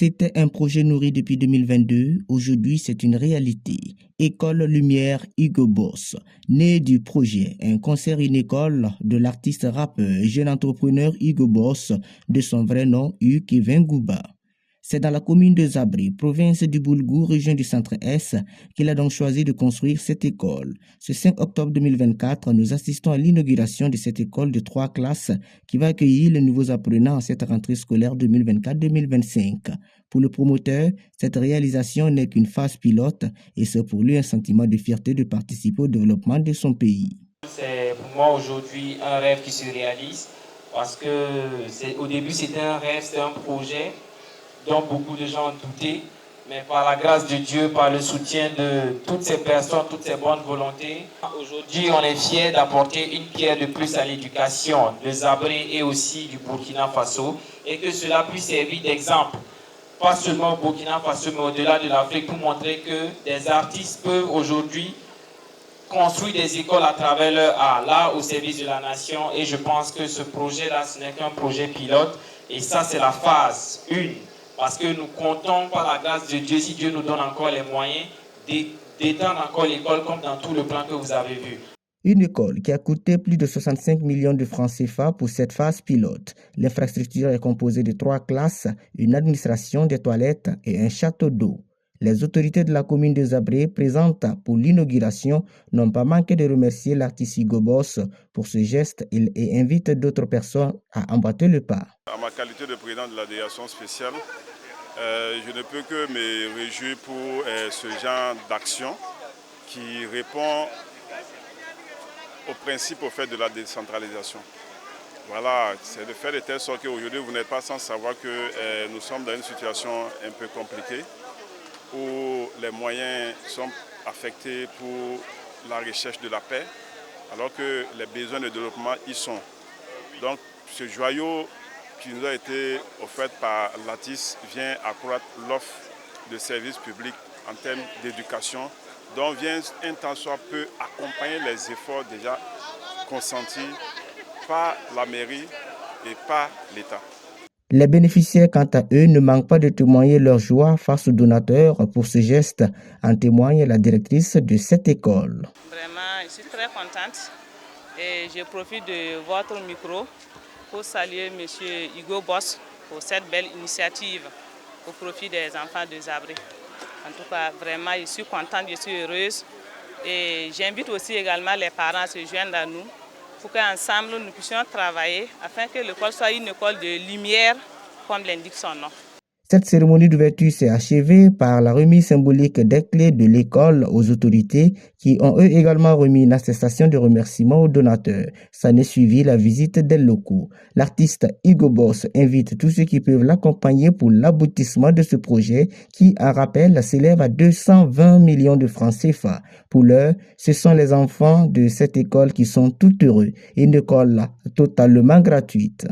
C'était un projet nourri depuis 2022. Aujourd'hui, c'est une réalité. École Lumière Hugo Boss. Né du projet, un concert une école de l'artiste rappeur et jeune entrepreneur Hugo Boss, de son vrai nom Hugues Ngouba. C'est dans la commune de Zabri, province du Boulgou, région du Centre-Est, qu'il a donc choisi de construire cette école. Ce 5 octobre 2024, nous assistons à l'inauguration de cette école de 3 classes qui va accueillir les nouveaux apprenants à cette rentrée scolaire 2024-2025. Pour le promoteur, cette réalisation n'est qu'une phase pilote et c'est pour lui un sentiment de fierté de participer au développement de son pays. C'est pour moi aujourd'hui un rêve qui se réalise parce que au début c'était un rêve, c'était un projet dont beaucoup de gens doutaient, mais par la grâce de Dieu, par le soutien de toutes ces personnes, toutes ces bonnes volontés, aujourd'hui on est fiers d'apporter une pierre de plus à l'éducation de Zabré et aussi du Burkina Faso, et que cela puisse servir d'exemple, pas seulement au Burkina Faso, mais au-delà de l'Afrique, pour montrer que des artistes peuvent aujourd'hui construire des écoles à travers leur art, là au service de la nation. Et je pense que ce projet-là, ce n'est qu'un projet pilote, et ça c'est la phase 1. Parce que nous comptons par la grâce de Dieu, si Dieu nous donne encore les moyens, d'étendre encore l'école comme dans tout le plan que vous avez vu. Une école qui a coûté plus de 65 millions de francs CFA pour cette phase pilote. L'infrastructure est composée de 3 classes, une administration, des toilettes et un château d'eau. Les autorités de la commune de Zabré, présentes pour l'inauguration, n'ont pas manqué de remercier l'artiste Hugo Boss pour ce geste et invitent d'autres personnes à emboîter le pas. À ma qualité de président de la délégation spéciale, je ne peux que me réjouir pour ce genre d'action qui répond au principe, au fait de la décentralisation. Voilà, c'est de faire de telle sorte qu'aujourd'hui vous n'êtes pas sans savoir que nous sommes dans une situation un peu compliquée où les moyens sont affectés pour la recherche de la paix, alors que les besoins de développement y sont. Donc ce joyau qui nous a été offert par l'ATIS vient accroître l'offre de services publics en termes d'éducation, dont vient un tant soit peu accompagner les efforts déjà consentis par la mairie et par l'État. Les bénéficiaires, quant à eux, ne manquent pas de témoigner leur joie face aux donateurs pour ce geste, en témoigne la directrice de cette école. Vraiment, je suis très contente et je profite de votre micro pour saluer M. Hugo Boss pour cette belle initiative au profit des enfants de Zabré. En tout cas, vraiment, je suis contente, je suis heureuse et j'invite aussi également les parents à se joindre à nous pour qu'ensemble nous puissions travailler afin que l'école soit une école de lumière, comme l'indique son nom. Cette cérémonie d'ouverture s'est achevée par la remise symbolique des clés de l'école aux autorités qui ont eux également remis une attestation de remerciement aux donateurs. Ça n'est suivi la visite des locaux. L'artiste Hugo Boss invite tous ceux qui peuvent l'accompagner pour l'aboutissement de ce projet qui, en rappel, s'élève à 220 millions de francs CFA. Pour l'heure, ce sont les enfants de cette école qui sont tout heureux. Une école totalement gratuite.